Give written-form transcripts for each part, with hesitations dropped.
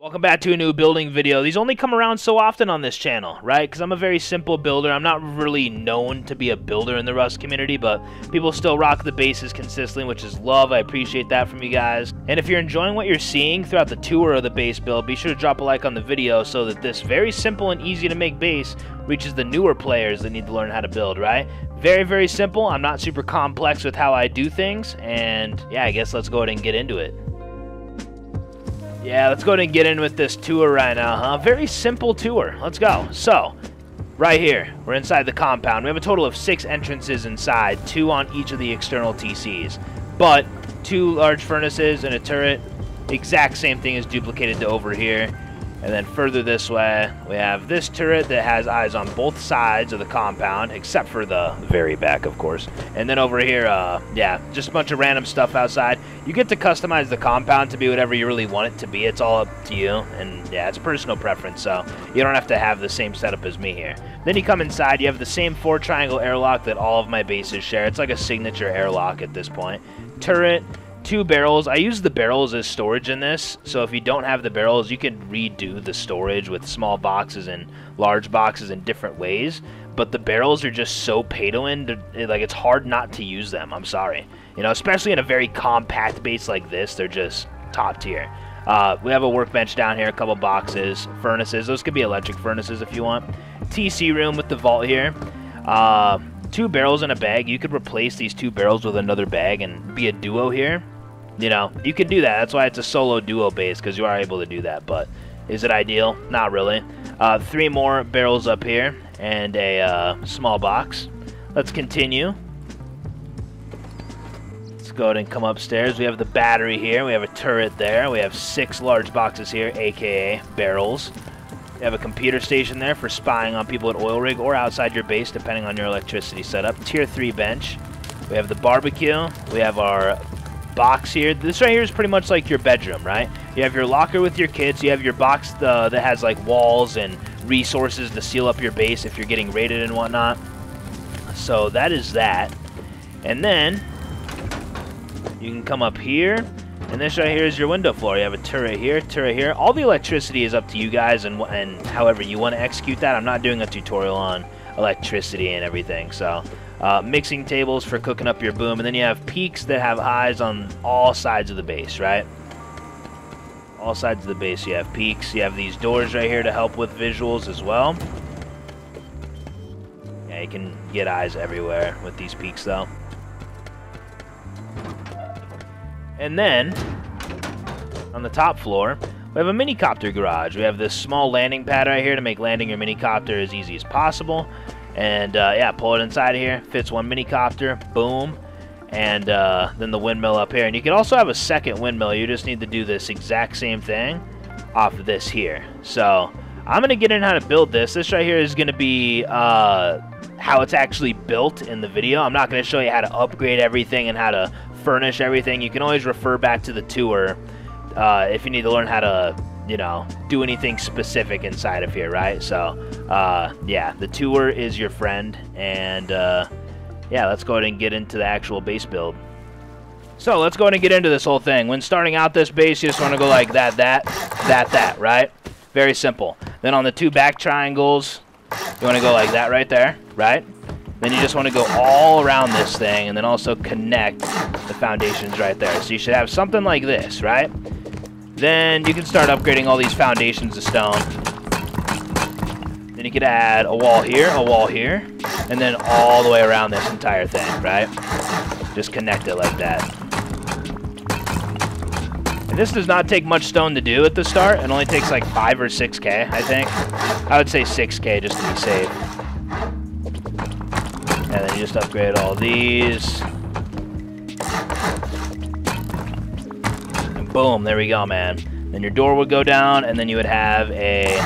Welcome back to a new building video. These only come around so often on this channel, right? Because I'm a very simple builder. I'm not really known to be a builder in the Rust community, but people still rock the bases consistently, which is love. I appreciate that from you guys. And if you're enjoying what you're seeing throughout the tour of the base build, be sure to drop a like on the video so that this very simple and easy to make base reaches the newer players that need to learn how to build, right? Very, very simple. I'm not super complex with how I do things. And yeah, I guess let's go ahead and get into it. Yeah, let's go ahead and get in with this tour right now, huh? Very simple tour. Let's go. So, right here, we're inside the compound. We have a total of 6 entrances inside, 2 on each of the external TCs. But 2 large furnaces and a turret, exact same thing is duplicated to over here. And then further this way, we have this turret that has eyes on both sides of the compound, except for the very back, of course. And then over here, yeah, just a bunch of random stuff outside. You get to customize the compound to be whatever you really want it to be. It's all up to you. And yeah, it's personal preference, so you don't have to have the same setup as me here. Then you come inside, you have the same 4-triangle airlock that all of my bases share. It's like a signature airlock at this point. Turret. 2 barrels. I use the barrels as storage in this, so if you don't have the barrels, you can redo the storage with small boxes and large boxes in different ways, but the barrels are just so pay-to-win, like it's hard not to use them. I'm sorry. You know, especially in a very compact base like this, they're just top tier. We have a workbench down here, a couple boxes, furnaces. Those could be electric furnaces if you want. TC room with the vault here. 2 barrels in a bag. You could replace these 2 barrels with another bag and be a duo here. You know, you can do that. That's why it's a solo duo base, because you are able to do that. But is it ideal? Not really. 3 more barrels up here and a small box. Let's continue. Let's go ahead and come upstairs. We have the battery here. We have a turret there. We have 6 large boxes here, aka barrels. We have a computer station there for spying on people at oil rig or outside your base, depending on your electricity setup. Tier 3 bench. We have the barbecue. We have our box here. This right here is pretty much like your bedroom, right? You have your locker with your kids. You have your box that has like walls and resources to seal up your base if you're getting raided and whatnot. So that is that. And then you can come up here. And this right here is your window floor. You have a turret here, turret here. All the electricity is up to you guys and however you want to execute that. I'm not doing a tutorial on electricity and everything. So, mixing tables for cooking up your boom. And then you have peaks that have eyes on all sides of the base, right? All sides of the base you have peaks. You have these doors right here to help with visuals as well. Yeah, you can get eyes everywhere with these peaks though. And then, on the top floor, we have a minicopter garage. We have this small landing pad right here to make landing your minicopter as easy as possible. And, yeah, pull it inside of here. Fits 1 minicopter. Boom. And then the windmill up here. And you can also have a second windmill. You just need to do this exact same thing off of this here. So, I'm going to get in how to build this. This right here is going to be how it's actually built in the video. I'm not going to show you how to upgrade everything and how to furnish everything. You can always refer back to the tour if you need to learn how to, you know, do anything specific inside of here, right? So, yeah, the tour is your friend, and yeah, let's go ahead and get into the actual base build. So, let's go ahead and get into this whole thing. When starting out this base, you just want to go like that, right? Very simple. Then on the 2 back triangles, you want to go like that right there, right? Then you just want to go all around this thing and then also connect the foundations right there. So you should have something like this, right? Then you can start upgrading all these foundations to stone. Then you could add a wall here, and then all the way around this entire thing, right? Just connect it like that. And this does not take much stone to do at the start. It only takes like 5 or 6K, I think. I would say 6K just to be safe. And then you just upgrade all these. And boom, there we go, man. Then your door would go down, and then you would have a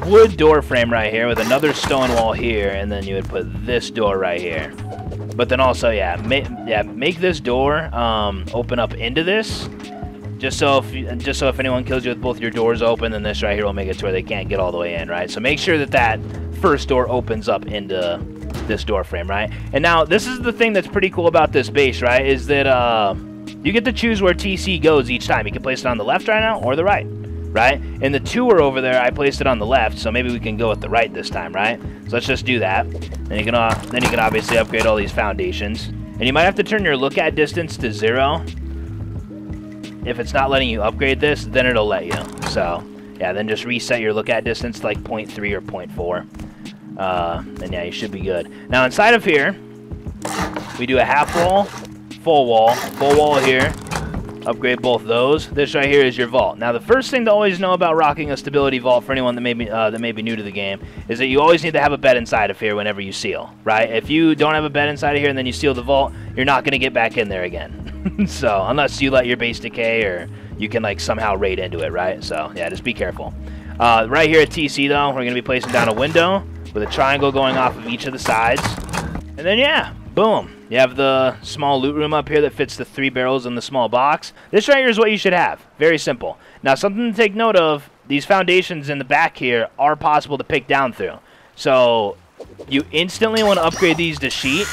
wood door frame right here with another stone wall here, and then you would put this door right here. But then also, yeah, make this door open up into this. Just so if anyone kills you with both your doors open, then this right here will make it to where they can't get all the way in, right? So make sure that that first door opens up into this door frame, right? And now, this is the thing that's pretty cool about this base, right? Is that you get to choose where TC goes each time. You can place it on the left right now or the right, right? And the tour over there, I placed it on the left, so maybe we can go with the right this time, right? So let's just do that. Then you can obviously upgrade all these foundations. And you might have to turn your look at distance to 0. If it's not letting you upgrade this, then it'll let you. So, yeah, then just reset your look at distance to like 0.3 or 0.4. Then, yeah, you should be good. Now, inside of here, we do a half wall, full wall here. Upgrade both those. This right here is your vault. Now, the first thing to always know about rocking a stability vault for anyone that may be new to the game is that you always need to have a bed inside of here whenever you seal, right? If you don't have a bed inside of here and then you seal the vault, you're not going to get back in there again. So, unless you let your base decay or you can, like, somehow raid into it, right? So, yeah, just be careful. Right here at TC, though, we're going to be placing down a window with a triangle going off of each of the sides. And then, yeah, boom. You have the small loot room up here that fits the 3 barrels in the small box. This right here is what you should have. Very simple. Now, something to take note of, these foundations in the back here are possible to pick down through. So, you instantly want to upgrade these to sheet,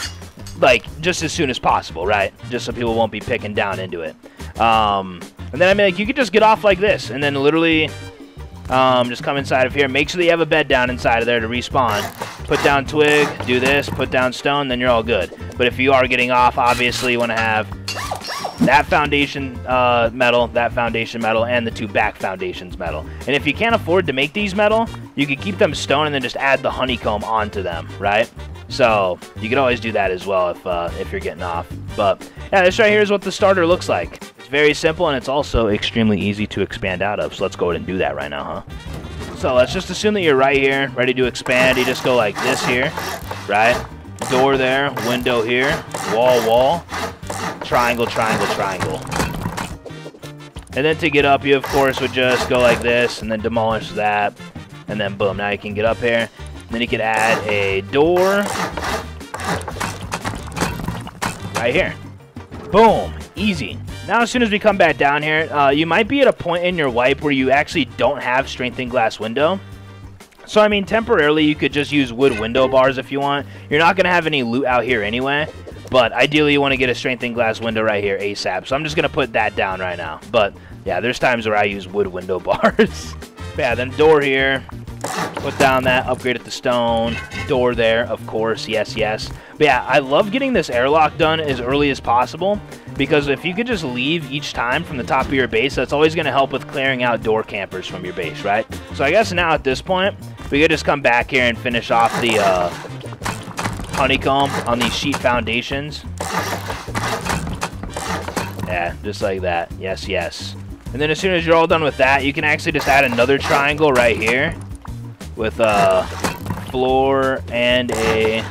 like, just as soon as possible, right? Just so people won't be picking down into it. And then, I mean, like, you could just get off like this, and then literally just come inside of here. Make sure that you have a bed down inside of there to respawn. Put down twig, do this, put down stone, then you're all good. But if you are getting off, obviously you want to have that foundation metal, and the 2 back foundations metal. And if you can't afford to make these metal, you can keep them stone and then just add the honeycomb onto them, right? So you can always do that as well if you're getting off. But yeah, this right here is what the starter looks like. It's very simple, and it's also extremely easy to expand out of. So let's go ahead and do that right now, huh? So let's just assume that you're right here, ready to expand. You just go like this here, right? Door there, window here, wall, triangle, triangle, triangle. And then to get up, you of course would just go like this and then demolish that. And then boom, now you can get up here. And then you could add a door right here. Boom, easy. Now, as soon as we come back down here, you might be at a point in your wipe where you actually don't have strengthened glass window. So, I mean, temporarily, you could just use wood window bars if you want. You're not going to have any loot out here anyway, but ideally, you want to get a strengthened glass window right here ASAP. So, I'm just going to put that down right now. But, yeah, there's times where I use wood window bars. Yeah, then door here. Put down that, upgrade it to stone. Door there, of course, yes, yes. But yeah, I love getting this airlock done as early as possible, because if you could just leave each time from the top of your base, that's always going to help with clearing out door campers from your base, right? So I guess now at this point, we could just come back here and finish off the honeycomb on these sheet foundations. Yeah, just like that. Yes, yes. And then as soon as you're all done with that, you can actually just add another triangle right here with a floor and a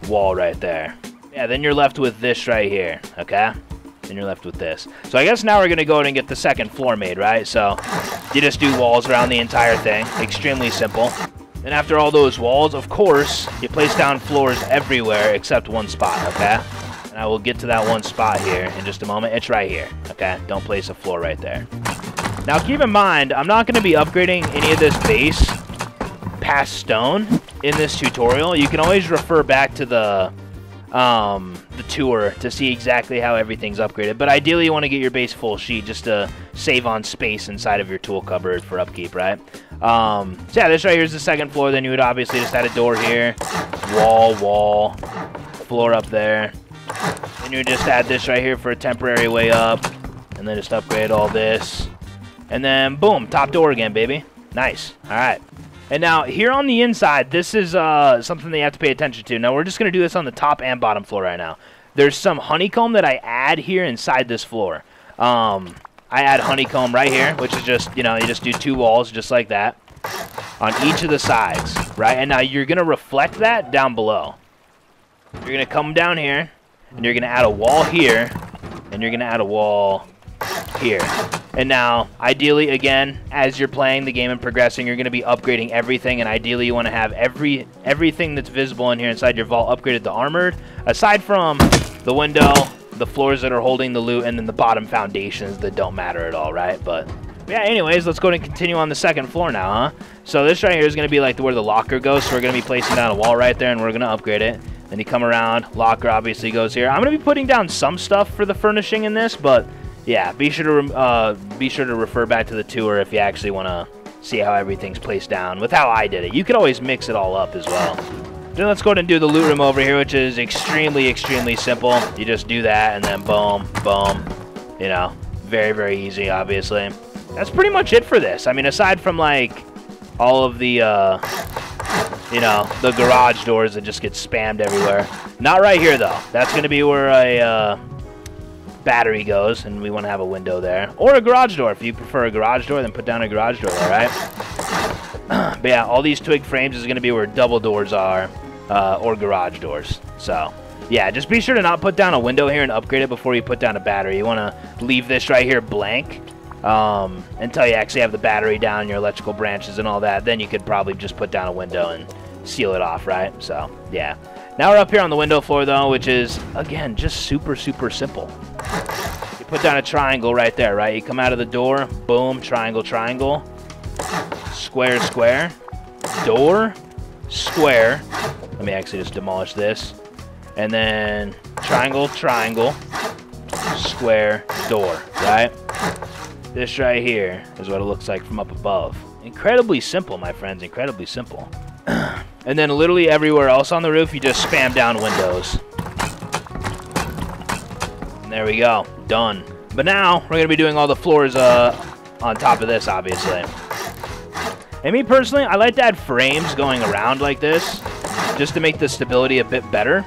wall right there. Yeah, then you're left with this right here, okay? Then you're left with this. So I guess now we're going to go ahead and get the second floor made, right? So you just do walls around the entire thing. Extremely simple. And after all those walls, of course, you place down floors everywhere except one spot, okay? And I will get to that one spot here in just a moment. It's right here, okay? Don't place a floor right there. Now keep in mind, I'm not going to be upgrading any of this base past stone in this tutorial. You can always refer back to the tour to see exactly how everything's upgraded. But ideally, you want to get your base full sheet just to save on space inside of your tool cupboard for upkeep, right? So yeah, this right here is the second floor. Then you would obviously just add a door here, wall, floor up there. Then you would just add this right here for a temporary way up, and then just upgrade all this. And then boom, top door again, baby. Nice. All right. And now, here on the inside, this is something that you have to pay attention to. Now, we're just going to do this on the top and bottom floor right now. There's some honeycomb that I add here inside this floor. I add honeycomb right here, which is just, you know, you just do 2 walls just like that on each of the sides, right? And now you're going to reflect that down below. You're going to come down here, and you're going to add a wall here, and you're going to add a wall here. And now, ideally, again, as you're playing the game and progressing, you're going to be upgrading everything, and ideally you want to have everything that's visible in here inside your vault upgraded to armored, aside from the window, the floors that are holding the loot, and then the bottom foundations that don't matter at all, right? But yeah, anyways, let's go ahead and continue on the second floor now, huh? So this right here is going to be like where the locker goes, so we're going to be placing down a wall right there, and we're going to upgrade it. Then you come around, locker obviously goes here. I'm going to be putting down some stuff for the furnishing in this, but yeah, be sure to refer back to the tour if you actually want to see how everything's placed down with how I did it. You could always mix it all up as well. Then let's go ahead and do the loot room over here, which is extremely simple. You just do that and then boom, boom, you know, very easy, obviously. That's pretty much it for this. I mean, aside from like all of the you know, the garage doors that just get spammed everywhere. Not right here though. That's going to be where a battery goes, and we want to have a window there. Or a garage door. If you prefer a garage door, then put down a garage door there, right? But yeah, all these twig frames is going to be where double doors are, or garage doors. So yeah, just be sure to not put down a window here and upgrade it before you put down a battery. You want to leave this right here blank until you actually have the battery down, your electrical branches and all that. Then you could probably just put down a window and seal it off, right? So yeah. Now we're up here on the window floor though, which is again just super simple. You put down a triangle right there, right? You come out of the door, boom, triangle, square, square, door, square. Let me actually just demolish this. And then triangle, triangle, square, door, right? This right here is what it looks like from up above. Incredibly simple, my friends, incredibly simple. And then literally everywhere else on the roof, you just spam down windows. And there we go, done. But now, we're gonna be doing all the floors on top of this, obviously. And me personally, I like to add frames going around like this, just to make the stability a bit better.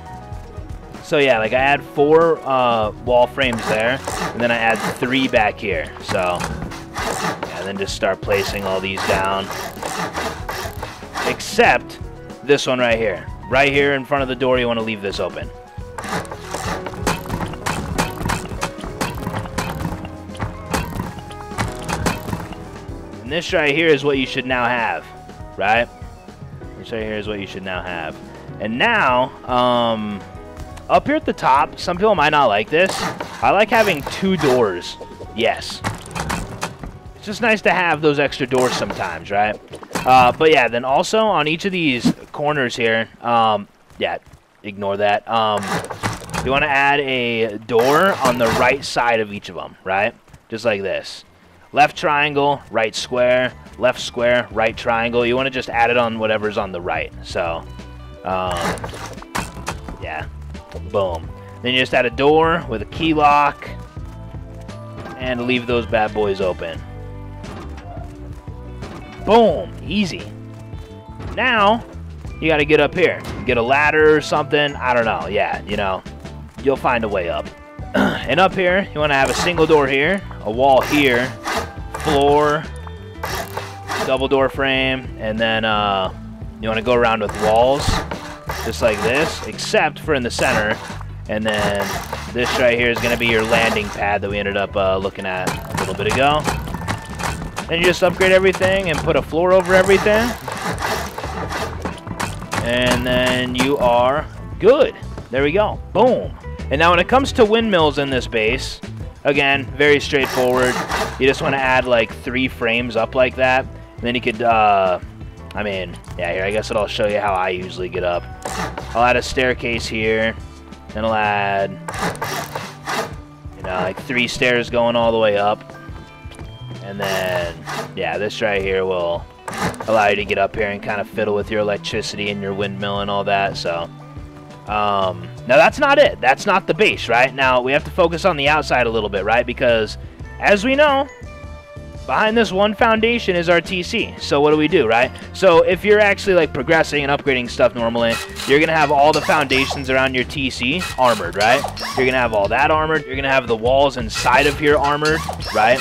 So yeah, like I add 4 wall frames there, and then I add 3 back here. So, yeah, and then just start placing all these down. Except this one right here. Right here in front of the door, you want to leave this open. And this right here is what you should now have, right? This right here is what you should now have. And now, up here at the top, some people might not like this. I like having 2 doors. Yes. It's just nice to have those extra doors sometimes, right? But yeah, then also on each of these corners here, yeah, ignore that. You want to add a door on the right side of each of them, right? Just like this. Left triangle, right square, left square, right triangle. You want to just add it on whatever's on the right. So, yeah, boom. Then you just add a door with a key lock and leave those bad boys open. Boom, easy. Now, you got to get up here. Get a ladder or something. I don't know. Yeah, you know, you'll find a way up. And up here, you want to have a single door here, a wall here, floor, double door frame, and then you want to go around with walls, just like this, except for in the center. And then this right here is going to be your landing pad that we ended up looking at a little bit ago. Then you just upgrade everything and put a floor over everything. And then you are good. There we go. Boom. And now when it comes to windmills in this base, again, very straightforward. You just want to add like 3 frames up like that. And then you could, I mean, yeah, here, I guess I'll show you how I usually get up. I'll add a staircase here. Then I'll add, you know, like 3 stairs going all the way up. And then, yeah, this right here will allow you to get up here and kind of fiddle with your electricity and your windmill and all that. So, now that's not it. That's not the base, right? Now, we have to focus on the outside a little bit, right? Because, as we know, behind this one foundation is our TC. So what do, right? So if you're actually like progressing and upgrading stuff normally, you're going to have all the foundations around your TC armored, right? You're going to have all that armored. You're going to have the walls inside of here armored, right?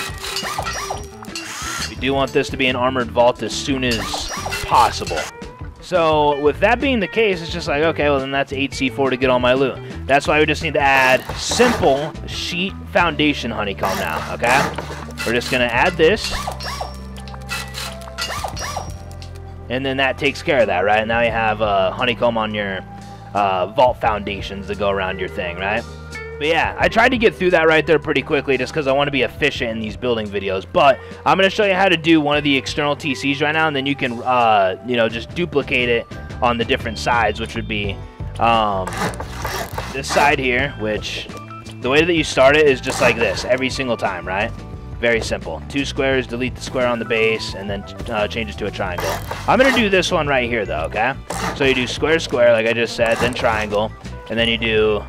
We do want this to be an armored vault as soon as possible. So with that being the case, it's just like, okay, well then that's 8C4 to get all my loot. That's why we just need to add simple sheet foundation honeycomb now, okay? We're just going to add this. And then that takes care of that, right? Now you have honeycomb on your vault foundations that go around your thing, right? But yeah, I tried to get through that right there pretty quickly just because I want to be efficient in these building videos. But I'm going to show you how to do one of the external TCs right now, and then you can, you know, just duplicate it on the different sides, which would be This side here, which the way that you start it is just like this every single time, right? Very simple. 2 squares, delete the square on the base, and then change it to a triangle. I'm going to do this one right here, though, okay? So you do square, square, like I just said, then triangle, and then you do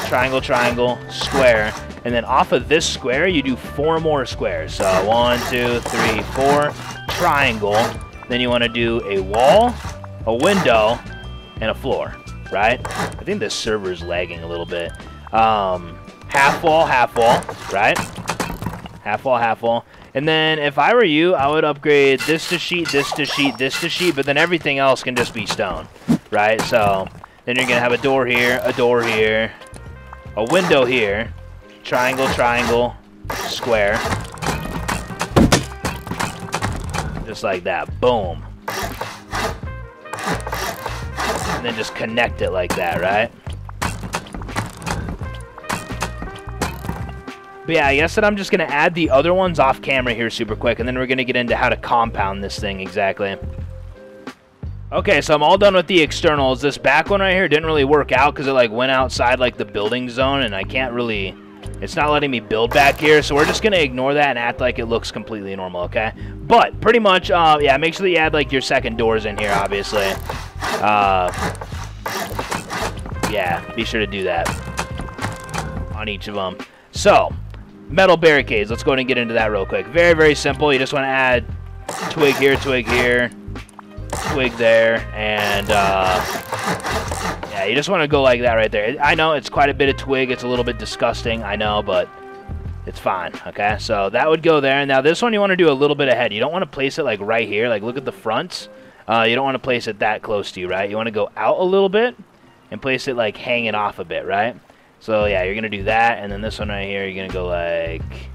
triangle, triangle, square, and then off of this square, you do 4 more squares. So 1, 2, 3, 4, triangle. Then you want to do a wall, a window, and a floor, right? I think this server is lagging a little bit. Half wall, right? Half wall, half wall. And then if I were you, I would upgrade this to sheet, this to sheet, this to sheet, but then everything else can just be stone, right? So then you're going to have a door here, a window here, triangle, triangle, square. Just like that. Boom. And then just connect it like that, right? But yeah, I guess that I'm just going to add the other ones off camera here super quick, and then we're going to get into how to compound this thing exactly. Okay, so I'm all done with the externals. This back one right here didn't really work out because it like went outside like the building zone, and I can't really, it's not letting me build back here, so we're just going to ignore that and act like it looks completely normal, okay? But pretty much, yeah, make sure that you add like your second doors in here, obviously. Yeah, be sure to do that on each of them. So, metal barricades. Let's go ahead and get into that real quick. Very, very simple. You just want to add twig here, twig there, and yeah, you just want to go like that right there. I know it's quite a bit of twig. It's a little bit disgusting, I know, but it's fine, okay? So that would go there. Now this one you want to do a little bit ahead. You don't want to place it like right here. Like look at the fronts. You don't want to place it that close to you, right? You want to go out a little bit and place it like hanging off a bit, right? So yeah, you're going to do that, and then this one right here, you're going to go like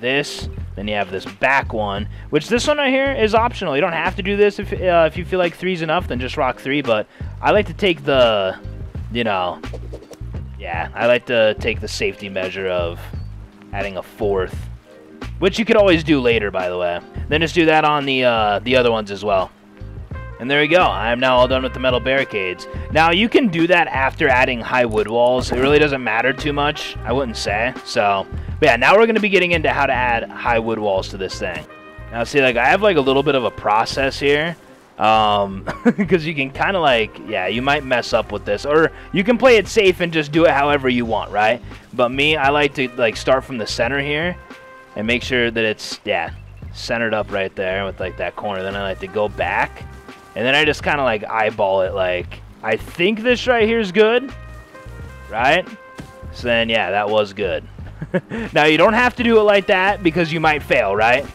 this. Then you have this back one, which this one right here is optional. You don't have to do this if you feel like 3's enough, then just rock 3, but I like to take the, you know, yeah, I like to take the safety measure of adding a 4th, which you could always do later, by the way. Then just do that on the other ones as well. And there we go. I am now all done with the metal barricades. Now, you can do that after adding high wood walls. It really doesn't matter too much, I wouldn't say. So, but yeah, now we're going to be getting into how to add high wood walls to this thing. Now, see, like, I have, like, a little bit of a process here. Because you can kind of, like, yeah, you might mess up with this. Or you can play it safe and just do it however you want, right? But me, I like to, like, start from the center here and make sure that it's, yeah, centered up right there with, like, that corner. Then I like to go back. And then I just kind of like eyeball it like, I think this right here is good, right? So then, yeah, that was good. Now, you don't have to do it like that because you might fail, right?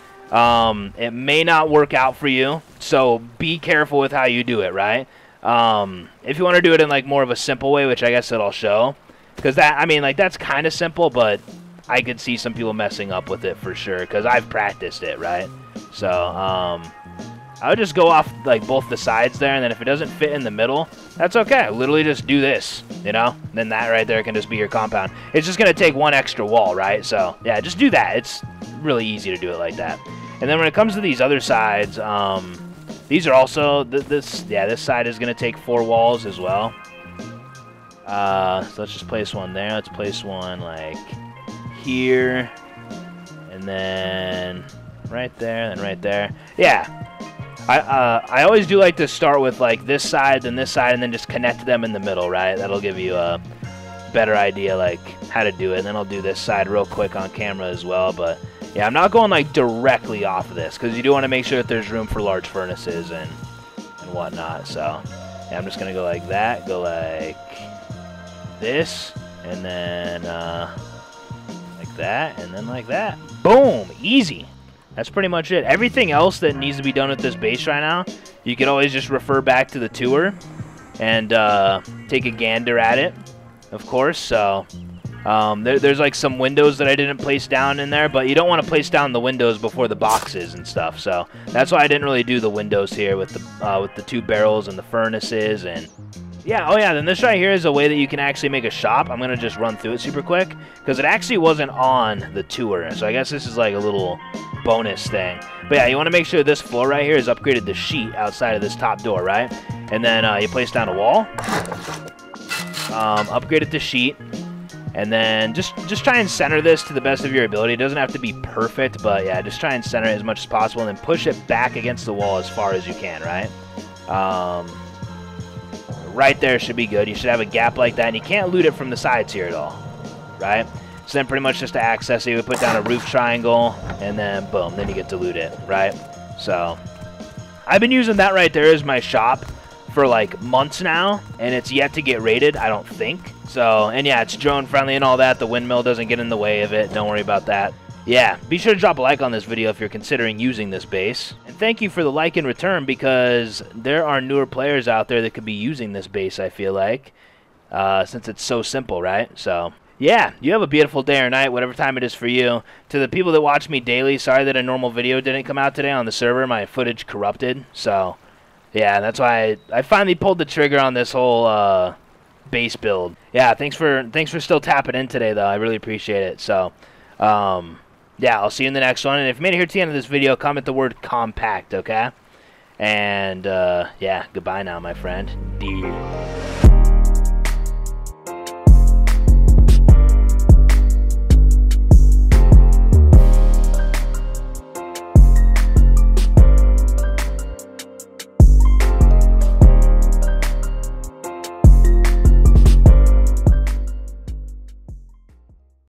It may not work out for you, so be careful with how you do it, right? If you want to do it in like more of a simple way, which I guess that I'll show, because that, I mean, like that's kind of simple, but I could see some people messing up with it for sure because I've practiced it, right? So, I would just go off like both the sides there, and then if it doesn't fit in the middle, that's okay. Literally just do this, you know? Then that right there can just be your compound. It's just going to take one extra wall, right? So, yeah, just do that. It's really easy to do it like that. And then when it comes to these other sides, these are also, this side is going to take 4 walls as well. So let's just place one there. Let's place one like here, and then right there, and then right there. Yeah. I always do like to start with like this side, then this side, and then just connect them in the middle, right? That'll give you a better idea like how to do it. And then I'll do this side real quick on camera as well. But yeah, I'm not going like directly off of this because you do want to make sure that there's room for large furnaces and whatnot. So yeah, I'm just gonna go like that, go like this, and then like that, and then like that. Boom, easy. That's pretty much it. Everything else that needs to be done with this base right now, you can always just refer back to the tour and take a gander at it, of course. So there's like some windows that I didn't place down in there, but you don't want to place down the windows before the boxes and stuff. So that's why I didn't really do the windows here with the 2 barrels and the furnaces and yeah. Oh yeah, then this right here is a way that you can actually make a shop. I'm gonna just run through it super quick because it actually wasn't on the tour, so I guess this is like a little bonus thing. But yeah, you want to make sure this floor right here is upgraded to sheet outside of this top door, right? And then you place down a wall, upgrade it to sheet, and then just try and center this to the best of your ability. It doesn't have to be perfect, but yeah, just try and center it as much as possible, and then push it back against the wall as far as you can, right? Right there should be good. You should have a gap like that, and you can't loot it from the sides here at all, right? So then pretty much just to access it, you would put down a roof triangle, and then boom, then you get to loot it, right? So I've been using that right there as my shop for like months now, and it's yet to get raided, I don't think. So, and yeah, it's drone friendly and all that. The windmill doesn't get in the way of it. Don't worry about that. Yeah, be sure to drop a like on this video if you're considering using this base. And thank you for the like in return, because there are newer players out there that could be using this base, I feel like, since it's so simple, right? So yeah, you have a beautiful day or night, whatever time it is for you. To the people that watch me daily, sorry that a normal video didn't come out today on the server. My footage corrupted, so yeah, that's why I finally pulled the trigger on this whole base build. Yeah, thanks for still tapping in today, though. I really appreciate it. So yeah, I'll see you in the next one. And if you made it here to the end of this video, comment the word compact, okay? And yeah, goodbye now, my friend. Dear.